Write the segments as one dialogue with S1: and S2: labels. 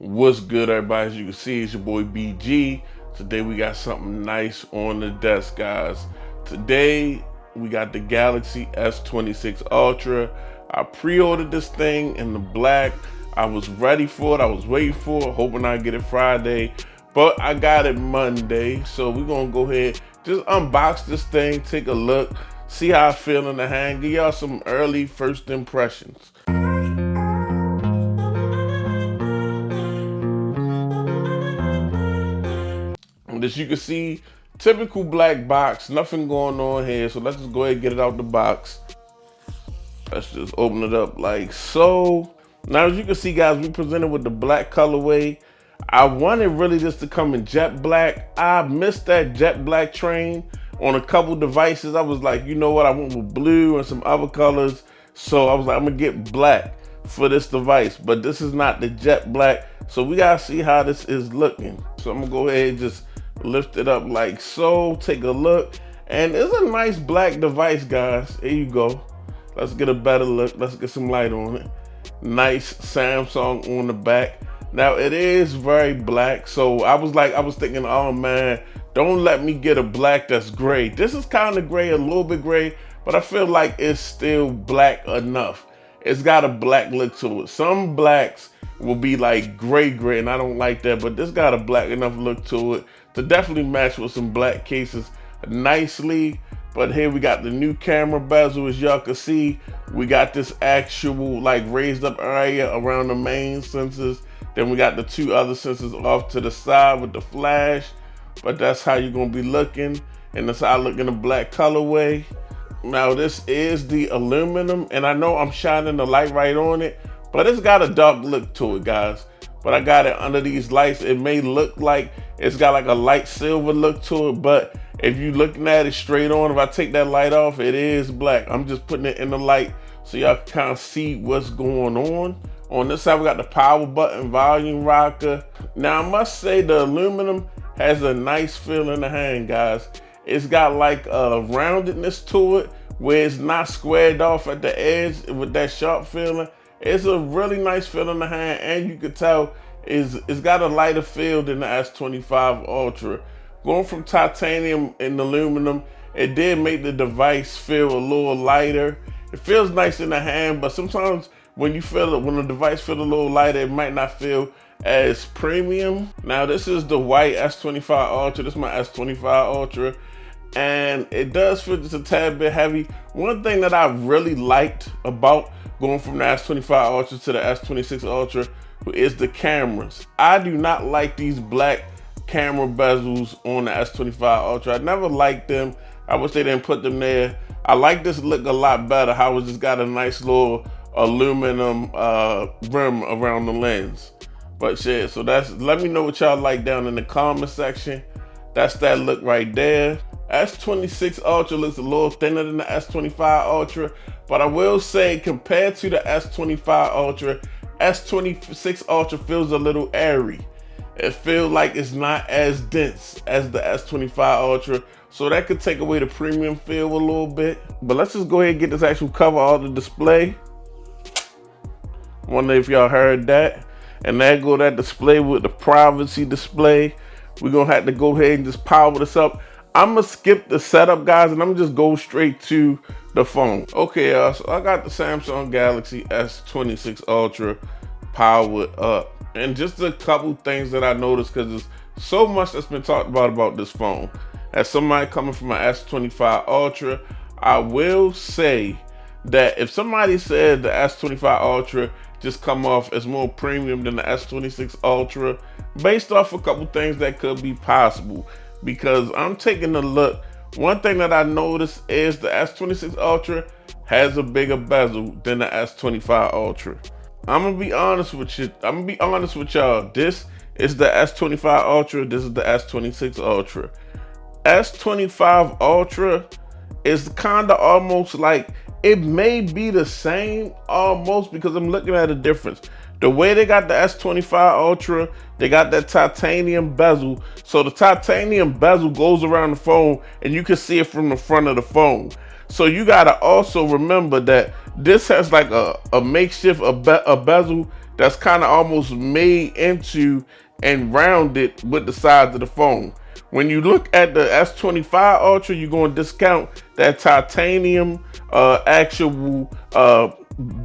S1: What's good, everybody? As you can see, it's your boy BG. Today we got something nice on the desk, guys. Today we got the Galaxy S26 Ultra. I pre-ordered this thing in the black. I was ready for it. I was waiting for it, hoping I'd get it Friday, but I got it Monday. So we're gonna go ahead, just unbox this thing, take a look, see how I feel in the hand, give y'all some early first impressions. As you can see, typical black box, nothing going on here. So let's just go ahead and get it out the box. Let's just open it up like so. Now, as you can see, guys, we presented with the black colorway. I wanted really just to come in jet black. I missed that jet black train on a couple devices. I was like, you know what? I went with blue and some other colors. So I was like, I'm gonna get black for this device, but this is not the jet black. So we gotta see how this is looking. So I'm gonna go ahead and just lift it up like so, take a look, and it's a nice black device, guys. Here you go. Let's get a better look. Let's get some light on it. Nice Samsung on the back. Now it is very black, so I was thinking, oh man, don't let me get a black that's gray. This is kind of gray, a little bit gray, but I feel like it's still black enough. It's got a black look to it. Some blacks will be like gray, and I don't like that, but this got a black enough look to it to definitely match with some black cases nicely. But here we got the new camera bezel. As y'all can see, we got this actual like raised up area around the main sensors. Then we got the two other sensors off to the side with the flash. But that's how you're gonna be looking, and that's how I look in the black colorway. Now this is the aluminum, and I know I'm shining the light right on it, but it's got a dark look to it, guys. But I got it under these lights. It may look like it's got like a light silver look to it, but if you looking at it straight on, if I take that light off, it is black. I'm just putting it in the light so y'all can kind of see what's going on. On this side, we got the power button, volume rocker. Now I must say the aluminum has a nice feel in the hand, guys. It's got like a roundedness to it where it's not squared off at the edge with that sharp feeling. It's a really nice feel in the hand, and you can tell it's got a lighter feel than the S25 Ultra. Going from titanium and aluminum, it did make the device feel a little lighter. It feels nice in the hand, but sometimes when you feel it, when the device feels a little lighter, it might not feel as premium. Now this is the white S25 Ultra. This is my S25 Ultra, and it does feel just a tad bit heavy. One thing that I really liked about going from the S25 Ultra to the S26 Ultra is the cameras. I do not like these black camera bezels on the S25 Ultra. I never liked them. I wish they didn't put them there. I like this look a lot better, how it just got a nice little aluminum rim around the lens. But shit, so let me know what y'all like down in the comment section. That's that look right there. S26 Ultra looks a little thinner than the S25 Ultra, but I will say compared to the S25 Ultra, S26 Ultra feels a little airy. It feels like it's not as dense as the S25 Ultra, so that could take away the premium feel a little bit. But let's just go ahead and get this actual cover on the display. Wonder if y'all heard that. And there go that display with the privacy display. We're gonna have to go ahead and just power this up. I'm gonna skip the setup, guys, and I'm just go straight to the phone. Okay, so I got the Samsung Galaxy S26 Ultra powered up. And just a couple things that I noticed, because there's so much that's been talked about this phone. As somebody coming from an S25 Ultra, I will say that if somebody said the S25 Ultra just come off as more premium than the S26 Ultra, based off a couple things that could be possible, because I'm taking a look. One thing that I noticed is the S26 Ultra has a bigger bezel than the S25 Ultra. I'm gonna be honest with you. I'm gonna be honest with y'all. This is the S25 Ultra. This is the S26 Ultra. S25 Ultra is kind of almost like, it may be the same almost, because I'm looking at a difference. The way they got the S25 Ultra, they got that titanium bezel. So the titanium bezel goes around the phone and you can see it from the front of the phone. So you gotta also remember that this has like a makeshift a bezel that's kind of almost made into and rounded with the sides of the phone. When you look at the S25 Ultra, you're going to discount that titanium actual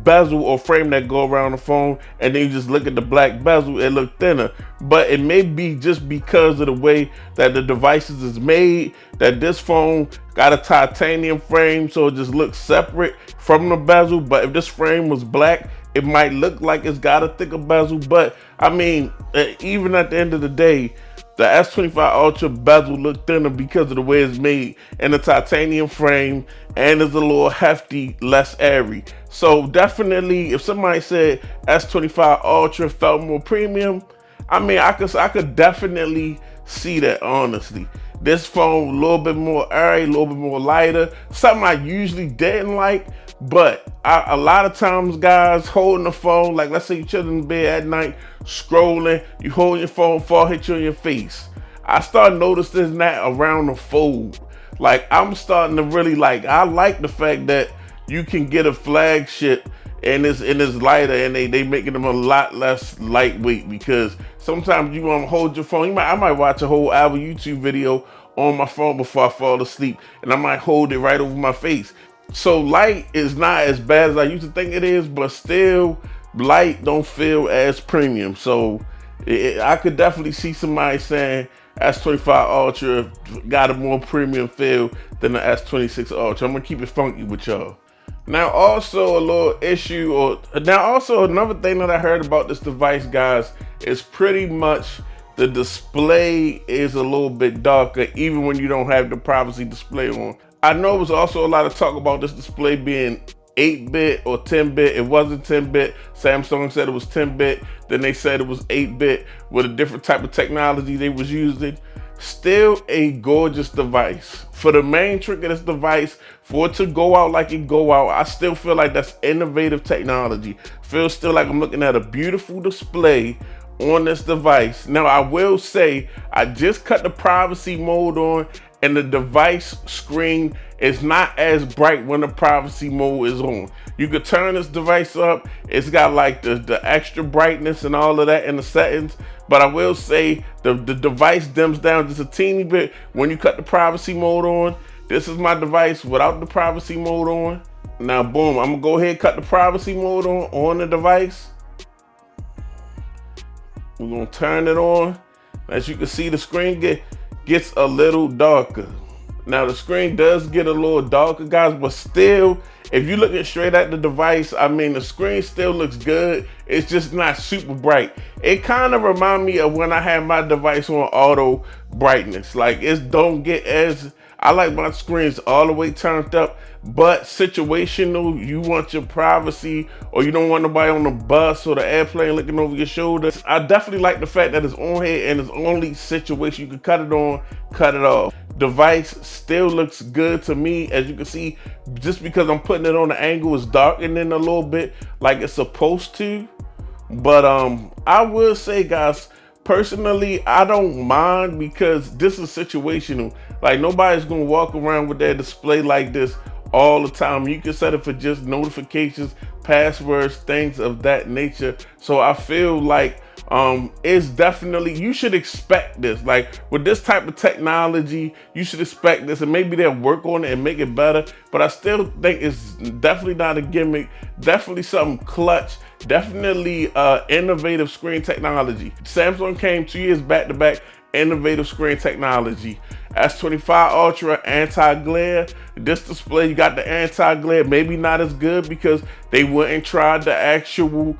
S1: bezel or frame that go around the phone, and then you just look at the black bezel, it look thinner. But it may be just because of the way that the devices is made, that this phone got a titanium frame, so it just looks separate from the bezel. But if this frame was black, it might look like it's got a thicker bezel. But I mean, even at the end of the day, the S25 Ultra bezel look thinner because of the way it's made, and the titanium frame, and it's a little hefty, less airy. So definitely, if somebody said S25 Ultra felt more premium, I mean, I could definitely see that, honestly. This phone a little bit more airy, a little bit more lighter. Something I usually didn't like, but a lot of times, guys, holding the phone, like let's say you're chilling in bed at night, scrolling, you hold your phone, fall hit you in your face. I started noticing that around the fold. Like I'm starting to really I like the fact that you can get a flagship and it's lighter, and they making them a lot less lightweight, because sometimes you want to hold your phone. I might watch a whole hour YouTube video on my phone before I fall asleep, and I might hold it right over my face. So light is not as bad as I used to think it is, but still light don't feel as premium. So I could definitely see somebody saying S25 Ultra got a more premium feel than the S26 Ultra. I'm gonna keep it funky with y'all. Now also a little issue, also another thing that I heard about this device, guys, is pretty much the display is a little bit darker even when you don't have the privacy display on. I know there's also a lot of talk about this display being 8-bit or 10-bit. It wasn't 10-bit. Samsung said it was 10-bit. Then they said it was 8-bit with a different type of technology they was using. Still a gorgeous device. For the main trick of this device, for it to go out like it go out, I still feel like that's innovative technology. Feels still like I'm looking at a beautiful display on this device. Now I will say, I just cut the privacy mode on, and the device screen is not as bright when the privacy mode is on. You could turn this device up. It's got like the extra brightness and all of that in the settings. But I will say the device dims down just a teeny bit when you cut the privacy mode on. This is my device without the privacy mode on. Now, boom, I'm gonna go ahead and cut the privacy mode on the device. We're gonna turn it on. As you can see, the screen gets a little darker. Now the screen does get a little darker, guys, but still, if you're looking straight at the device, I mean, the screen still looks good. It's just not super bright. It kind of reminds me of when I had my device on auto brightness. Like, it don't get as, I like my screens all the way turned up, but situational, you want your privacy, or you don't want nobody on the bus or the airplane looking over your shoulder. I definitely like the fact that it's on here and it's only situation you can cut it on, cut it off. Device still looks good to me. As you can see, just because I'm putting it on the angle, it's darkening a little bit like it's supposed to. But I will say, guys, personally, I don't mind, because this is situational. Like, nobody's gonna walk around with their display like this all the time. You can set it for just notifications, passwords, things of that nature. So I feel like it's definitely, you should expect this. Like, with this type of technology, you should expect this, and maybe they'll work on it and make it better. But I still think it's definitely not a gimmick, definitely something clutch, definitely innovative screen technology. Samsung came 2 years back to back, innovative screen technology. S25 Ultra anti-glare. This display, you got the anti-glare, maybe not as good because they wouldn't try the actual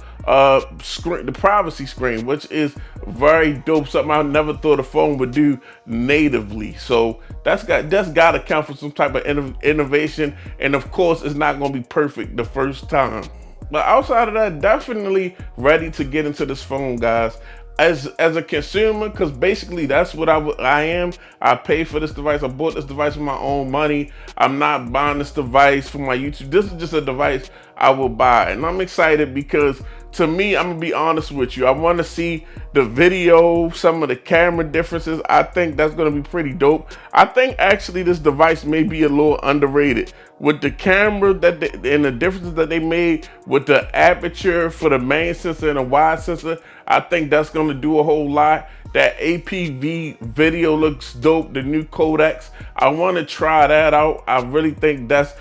S1: screen, the privacy screen, which is very dope. Something I never thought a phone would do natively. So that's got to count for some type of innovation. And of course, it's not going to be perfect the first time. But outside of that, definitely ready to get into this phone, guys. As a consumer, because basically that's what I am. I pay for this device. I bought this device with my own money. I'm not buying this device for my YouTube. This is just a device I will buy, and I'm excited because to me, I'm gonna be honest with you. I want to see the video, some of the camera differences. I think that's gonna be pretty dope. I think actually this device may be a little underrated with the camera and the differences that they made with the aperture for the main sensor and the wide sensor. I think that's gonna do a whole lot. That APV video looks dope. The new codecs, I want to try that out. I really think that's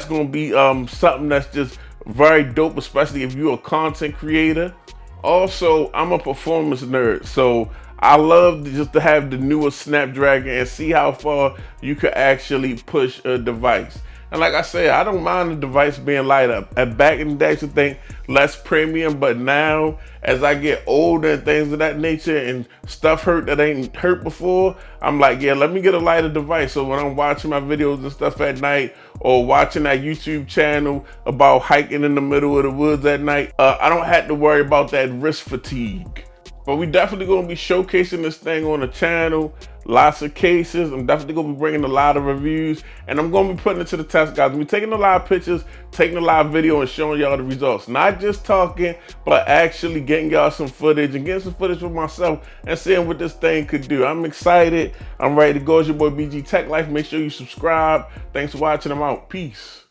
S1: gonna be something that's just very dope, especially if you're a content creator. Also, I'm a performance nerd, so I love just to have the newest Snapdragon and see how far you could actually push a device. And like I said, I don't mind the device being light up. And back in the day, I used to think less premium, but now as I get older and things of that nature and stuff hurt that ain't hurt before, I'm like, yeah, let me get a lighter device. So when I'm watching my videos and stuff at night or watching that YouTube channel about hiking in the middle of the woods at night, I don't have to worry about that wrist fatigue. But we definitely gonna be showcasing this thing on the channel, lots of cases. I'm definitely gonna be bringing a lot of reviews, and I'm gonna be putting it to the test, guys. We're taking a lot of pictures, taking a live video, and showing y'all the results. Not just talking, but actually getting y'all some footage and getting some footage for myself and seeing what this thing could do. I'm excited. I'm ready to go. It's your boy BG Tech Life. Make sure you subscribe. Thanks for watching. I'm out. Peace.